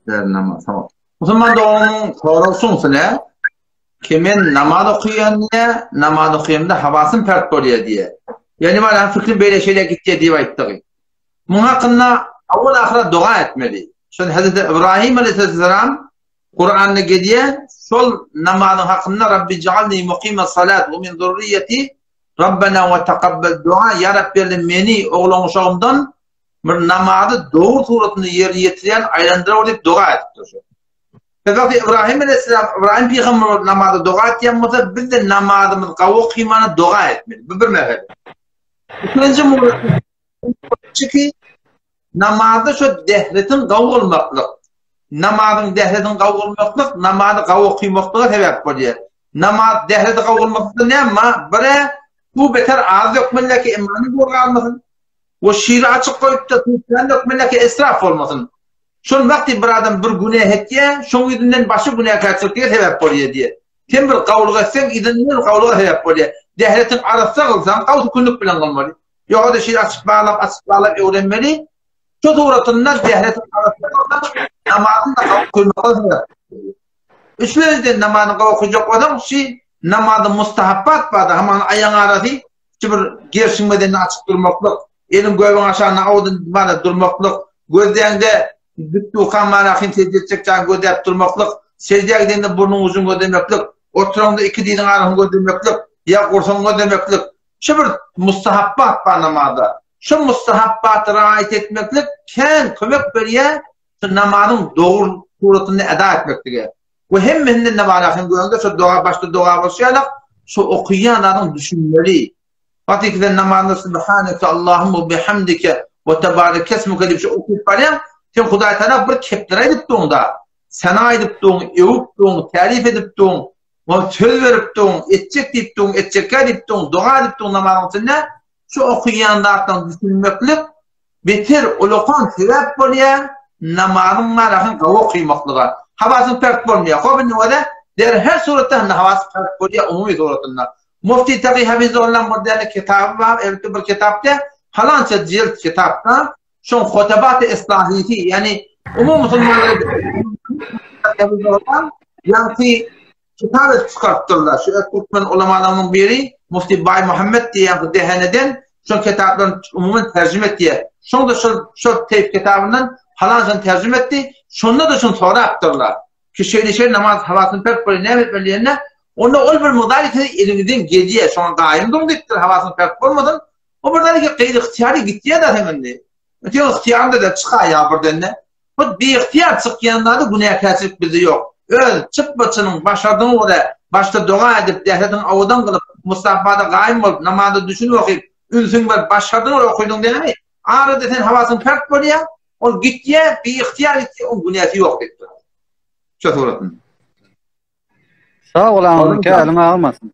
namaz. Tamam. Musulman da onun sorusun ne? Kimin namaz okuyanla namaz okuyanda havasın pert oluyor diye. Yani bana fikrim böyle şeyler gitti diye ayttık. Bunun hakkında avval ahira dua etmeli. Şöyle Hazreti İbrahim Aleyhisselam Kur'an'da geliyor. Sol namazın hakkında Rabbi cealni mukime salat ve min zurriyeti Rabbena ve tekabbel dua. Ya Rabbi beni oğlum uşağımdan bir namazı doğru suretini yerine getiren aylandıra deyip dua ettir. Fakat İbrahim Aleyhisselam, İbrahim Peygamber namazı dua etken olsa biz de namazımız kavuk kıymanı dua etmeli. Bu bir mevcut. İkinci muhabbet çünkü namazda şu dehletin kavuk olmaklık. Namazın dehletin kavuk olmaklık, namazı kavuk kıymaklığa sebep oluyor. Namaz dehleti kavuk olmaklık ne ama? Bire bu beter ağız yokmalı ki imanı doğru almasın. O şiiri açık koyup da tutturan yokmalı ki israf olmasın. Şun vakti bir adam bir günah etkiye, şun yüzünden başı günah kaçırtıya sebep oluyor diye. Sen bir kavluğa etsen, izinden kavluğa sebep oluyor. Dehletin arasına kılsan, kavlu günlük bilen kalmalı. Yok da şiir açık bağlayıp öğrenmeli. Şu doğrultusunda dehletin arasına kılsan, namazın da kavlu kıymakla sebep oluyor. Üçlüğünde namazın kavlu kıyacak adam, namazın mustahabbat vardı. Hemen ayağın arası, bir gerçinmeden açık durmaklık, elin göğün aşağına avudun durmaklık, gözlerinde bütün ukanmanakın secdedecekten gödep durmaklık, secdeye gidende burnun uzun gödemeklik, oturanda iki dinin arasını gödemeklik, ya kursan gödemeklik. Şu bir mustahabbat var namazda. Şu mustahabbatı rahat etmeklik, ken kömek veriye namazın doğru suretini eda etmeklik. Ve hem mehinde ne var akın göründe, şu başta dua başlayarak, şu okuyan adam düşünmeli. Fatikten namazda Subhaneke Allahümme bihamdike ve tebarek kesmuke diye bir şey okuyup var. Sen Hudaý Taala bir kepler edip da, sana edip de, övüp de, tarif edip de, söz verip de, etçek deyip de, etçekka edip de, dua edip de namazın içinde şu okuyanlardan düşünmeklik beter ulukan sebep oluyor namazın marahın kavuk kıymaklığa. Havasın pert olmuyor. Kobin nuvada der her surette havası pert oluyor umumi suretinde. Mufti Taqi Hafizullah bir kitabı var. Evet bir kitapta falanca cilt kitapta şun hutubat-ı islahiyeti yani umum Müslümanları yani kitabı çıkarttırlar. Şu Türkmen ulemalarının biri Mufti Bay Muhammed diye dehaneden şu kitaplarını umumen tercüme etti. Şunu da şu teyp kitabından falanca tercüme etti. Şunu da şunu sonra aktarlar. Ki şöyle namaz havasını pek böyle ne etmeliğine onda ol bir müdahale elimizden geliyor. Şu an gayim durduktur havasını pek olmadan. O buradan ki kıydı ihtiyarı gittiye de hemen de. Ötüyor ihtiyarında da çıkar ya buradan ne. Bu bir ihtiyar çıkayanlarda günah kasip bizi yok. Öyle çıkmasının başardığını orada başta dua edip dehletin avudan kılıp Mustafa'da gayim olup namazda düşünü okuyup ünsün var başardığını oraya koydun değil mi? Ağrı desen havasını pert böyle o gittiye bir ihtiyar gittiye o günahı yok dedi. Çok uğraşın. Sağ olun, elime almasın.